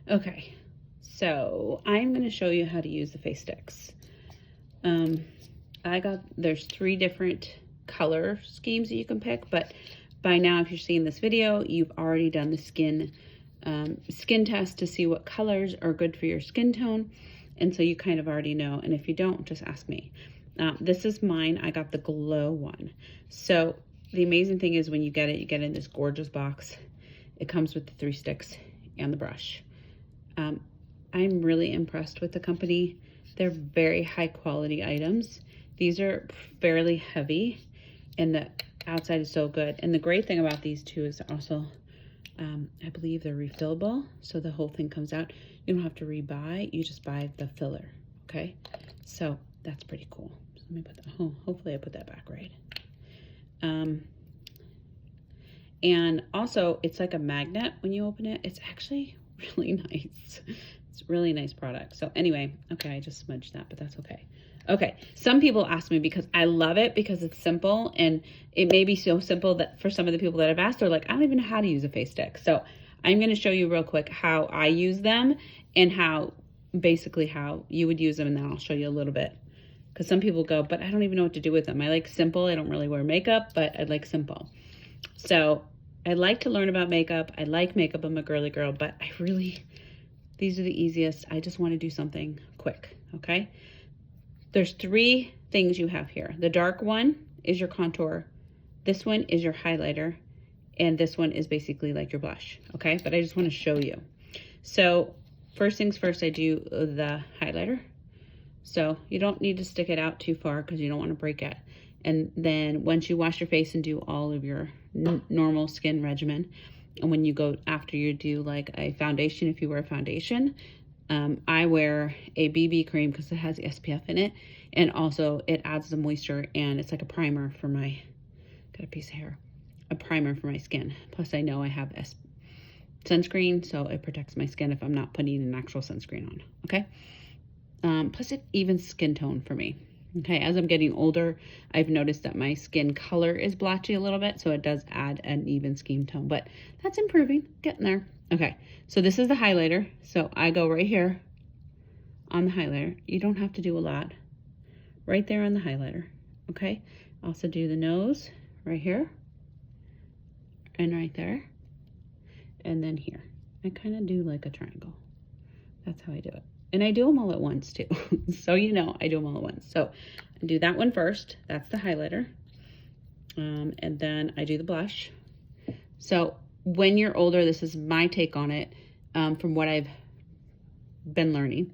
Okay, so I'm going to show you how to use the face sticks. There's 3 different color schemes that you can pick, but by now, if you're seeing this video, you've already done the skin test to see what colors are good for your skin tone. And so you kind of already know. And if you don't, just ask me. This is mine. I got the Glow one. So the amazing thing is when you get it in this gorgeous box. It comes with the 3 sticks and the brush. I'm really impressed with the company. They're very high quality items. These are fairly heavy and the outside is so good. And the great thing about these two is also, I believe they're refillable. So the whole thing comes out. You don't have to rebuy, you just buy the filler, okay? So that's pretty cool. So let me put that, hopefully I put that back right. And also it's like a magnet when you open it. It's actually really nice. It's a really nice product. So anyway, okay, I just smudged that, but that's okay. Okay, some people ask me because I love it because it's simple, and it may be so simple that for some of the people that have asked, they're like, I don't even know how to use a face stick. So I'm going to show you real quick how I use them and basically how you would use them, and then I'll show you a little bit. Because some people go, but I don't even know what to do with them. I like simple. I don't really wear makeup, but I like simple. So I like to learn about makeup. I like makeup. I'm a girly girl, but these are the easiest. I just want to do something quick, okay? There's 3 things you have here. The dark one is your contour. This one is your highlighter. And this one is basically like your blush, okay? But I just want to show you. So first things first, I do the highlighter. So you don't need to stick it out too far because you don't want to break it. And then once you wash your face and do all of your normal skin regimen, and when you go after you do like a foundation, if you wear a foundation, I wear a BB cream because it has SPF in it, and also it adds the moisture, and it's like a primer for my, got a piece of hair, a primer for my skin. Plus I know I have sunscreen, so it protects my skin if I'm not putting an actual sunscreen on, okay? Plus it evens skin tone for me. Okay, as I'm getting older, I've noticed that my skin color is blotchy a little bit, so it does add an even skin tone, but that's improving, getting there. Okay, so this is the highlighter. So I go right here on the highlighter. You don't have to do a lot. Right there on the highlighter, okay? Also do the nose right here and right there, and then here. I kind of do like a triangle. That's how I do it. And I do them all at once too. So you know, I do them all at once. So I do that one first. That's the highlighter. And then I do the blush. So when you're older, this is my take on it, from what I've been learning.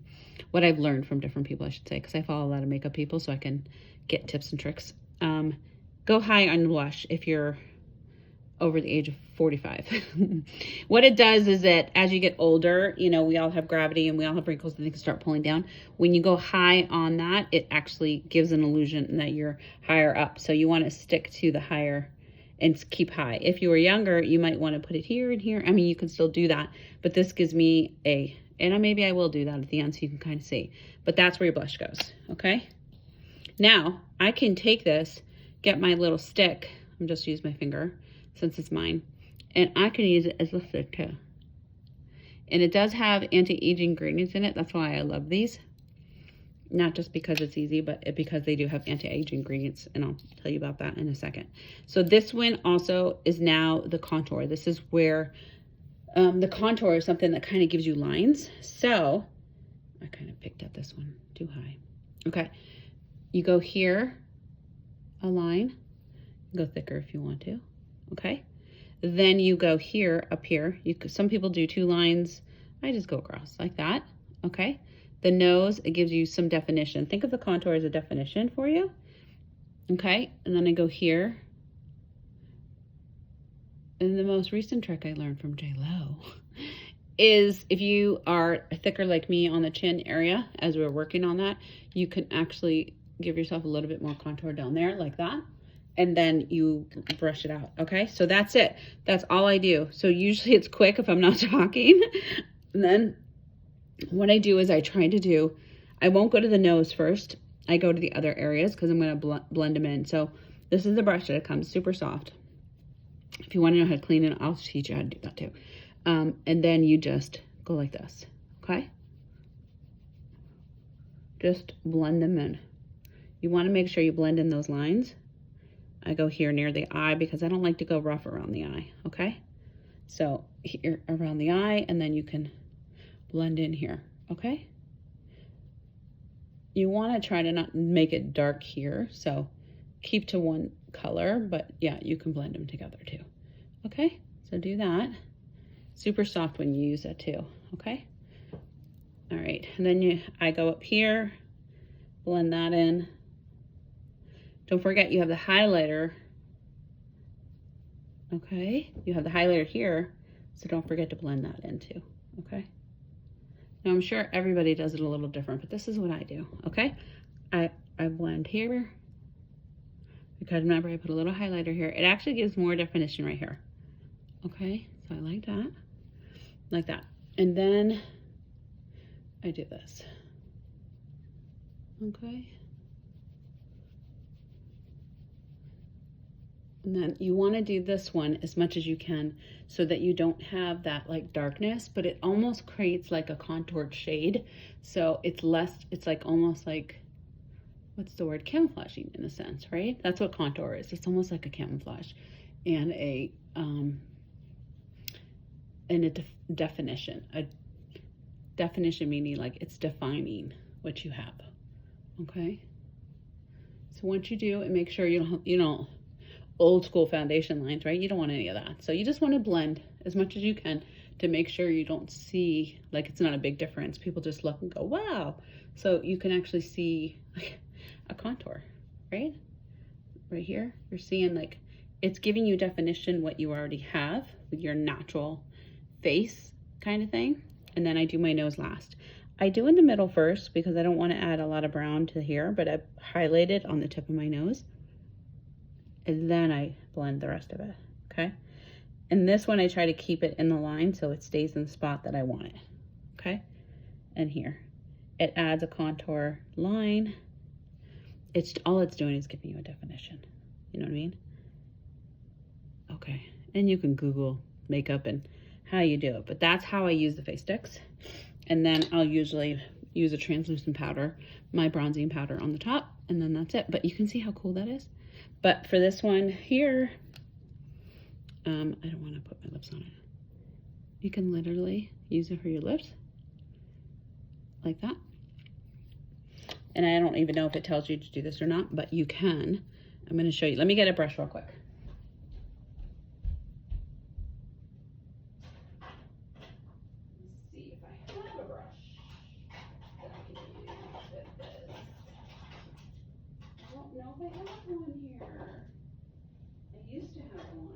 What I've learned from different people, I should say, because I follow a lot of makeup people, so I can get tips and tricks. Go high on the blush if you're over the age of 45. What it does is that as you get older, you know, we all have gravity and we all have wrinkles and they can start pulling down. When you go high on that, it actually gives an illusion that you're higher up. So you want to stick to the higher and keep high. If you were younger, you might want to put it here and here. I mean, you can still do that, but this gives me and maybe I will do that at the end so you can kind of see, but that's where your blush goes, okay? Now, I can take this, get my little stick, I'm just use my finger, since it's mine, and I can use it as lipstick too. And it does have anti-aging ingredients in it. That's why I love these. Not just because it's easy, but because they do have anti-aging ingredients, and I'll tell you about that in a second. So this one also is now the contour. This is where the contour is something that kind of gives you lines. So I kind of picked up this one too high. Okay, you go here, a line, go thicker if you want to. Okay, then you go here, up here. Some people do 2 lines. I just go across like that. Okay, the nose, it gives you some definition. Think of the contour as a definition for you. Okay, and then I go here. And the most recent trick I learned from J.Lo is if you are thicker like me on the chin area, as we're working on that, you can actually give yourself a little bit more contour down there like that. And then you brush it out, okay? So that's it. That's all I do. So usually it's quick if I'm not talking. And then what I do is I won't go to the nose first. I go to the other areas because I'm going to blend them in. So this is the brush that comes super soft. If you want to know how to clean it, I'll teach you how to do that too. And then you just go like this, okay? Just blend them in. You want to make sure you blend in those lines. I go here near the eye because I don't like to go rough around the eye, okay? So here around the eye, and then you can blend in here, okay? You want to try to not make it dark here, so keep to one color, but yeah, you can blend them together too, okay? So do that. Super soft when you use it too, okay? All right, and then I go up here, blend that in. Don't forget you have the highlighter, okay? You have the highlighter here, so don't forget to blend that in too, okay? Now I'm sure everybody does it a little different, but this is what I do, okay? I blend here, because remember I put a little highlighter here. It actually gives more definition right here, okay? So I like that. And then I do this, okay? And then you want to do this one as much as you can so that you don't have that like darkness, but it almost creates like a contoured shade. So it's less, it's like almost like, what's the word? Camouflaging in a sense, right? That's what contour is. It's almost like a camouflage and a definition. A definition meaning like it's defining what you have, okay? So once you do, and make sure you don't old school foundation lines, right? You don't want any of that. So you just want to blend as much as you can to make sure you don't see, like it's not a big difference. People just look and go, wow. So you can actually see like a contour, right? Right here, you're seeing like, it's giving you definition what you already have with your natural face kind of thing. And then I do my nose last. I do in the middle first because I don't want to add a lot of brown to here, but I highlight it on the tip of my nose. And then I blend the rest of it, okay? And this one I try to keep it in the line so it stays in the spot that I want it, okay? And here, it adds a contour line. All it's doing is giving you a definition, you know what I mean? Okay, and you can Google makeup and how you do it, but that's how I use the face sticks. And then I'll usually use a translucent powder, my bronzing powder on the top, and then that's it. But you can see how cool that is. But for this one here, I don't want to put my lips on it. You can literally use it for your lips, like that. And I don't even know if it tells you to do this or not, but you can. I'm going to show you. Let me get a brush real quick. Let's see if I have a brush that I can use with this. I don't know if I have one here. I used to have one.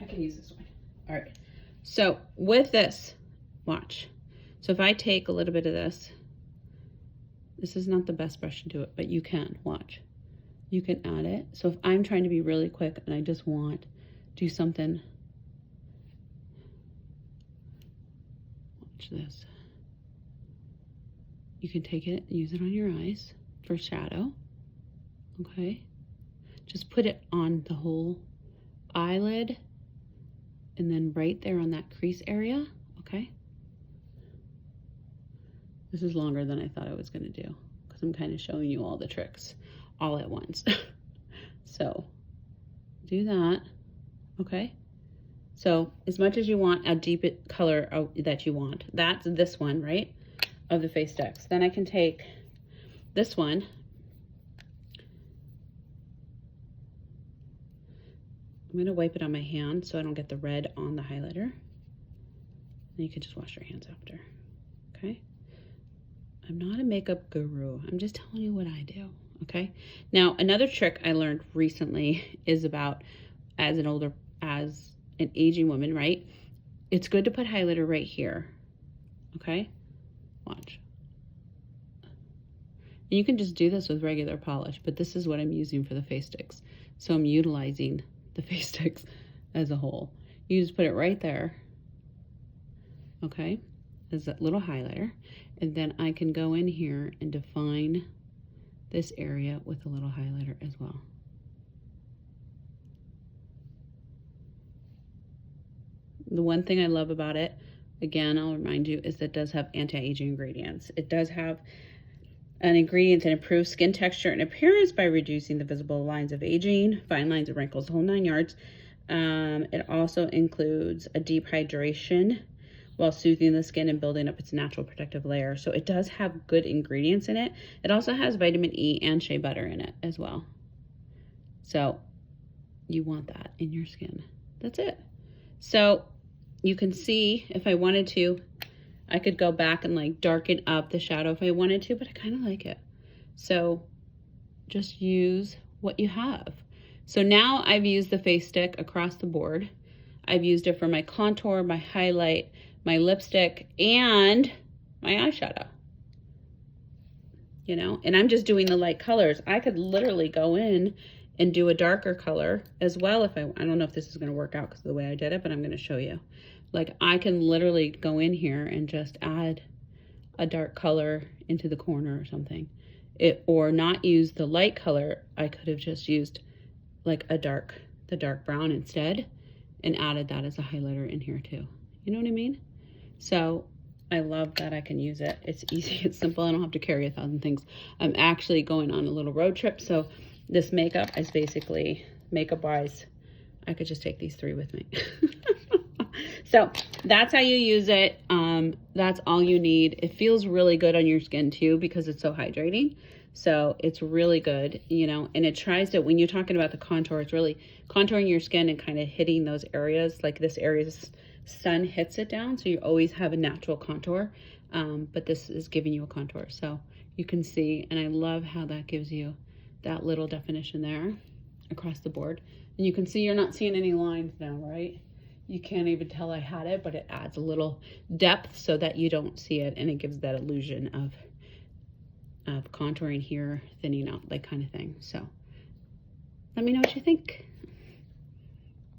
I can use this one. All right. So with this, watch. So if I take a little bit of this is not the best brush to do it, but you can, watch. You can add it. So if I'm trying to be really quick and I just want to do something, watch this. You can take it and use it on your eyes for shadow, okay? Just put it on the whole eyelid and then right there on that crease area, okay? This is longer than I thought I was gonna do because I'm kind of showing you all the tricks all at once. So do that, okay? So as much as you want a deep color that you want, that's this one, right? Of the face sticks. Then I can take this one. I'm gonna wipe it on my hand so I don't get the red on the highlighter. And you can just wash your hands after, okay? I'm not a makeup guru. I'm just telling you what I do, okay? Now, another trick I learned recently is about as an aging woman, right? It's good to put highlighter right here, okay? Watch. And you can just do this with regular polish, but this is what I'm using for the face sticks. So I'm utilizing the face sticks as a whole. You just put it right there, okay? As a little highlighter. And then I can go in here and define this area with a little highlighter as well. The one thing I love about it, again, I'll remind you, is that it does have anti-aging ingredients. It does have an ingredient that improves skin texture and appearance by reducing the visible lines of aging, fine lines and wrinkles, the whole 9 yards. It also includes a deep hydration while soothing the skin and building up its natural protective layer. So it does have good ingredients in it. It also has vitamin E and shea butter in it as well. So you want that in your skin. That's it. So you can see, if I wanted to, I could go back and like darken up the shadow if I wanted to, but I kind of like it. So just use what you have. So now I've used the face stick across the board. I've used it for my contour, my highlight, my lipstick, and my eyeshadow. You know, and I'm just doing the light colors. I could literally go in and do a darker color as well if I don't know if this is going to work out because of the way I did it, but I'm going to show you. Like I can literally go in here and just add a dark color into the corner or something. Or not use the light color. I could have just used like the dark brown instead and added that as a highlighter in here too. You know what I mean? So I love that I can use it. It's easy, it's simple. I don't have to carry 1,000 things. I'm actually going on a little road trip. So this makeup is basically, makeup wise, I could just take these 3 with me. So that's how you use it. That's all you need. It feels really good on your skin too because it's so hydrating. So it's really good, you know, and it tries to, when you're talking about the contour, it's really contouring your skin and kind of hitting those areas, like this area, sun hits it down. So you always have a natural contour, but this is giving you a contour. So you can see, and I love how that gives you that little definition there across the board. And you can see you're not seeing any lines now, right? You can't even tell I had it, but it adds a little depth so that you don't see it, and it gives that illusion of contouring here, thinning out, like kind of thing. So let me know what you think.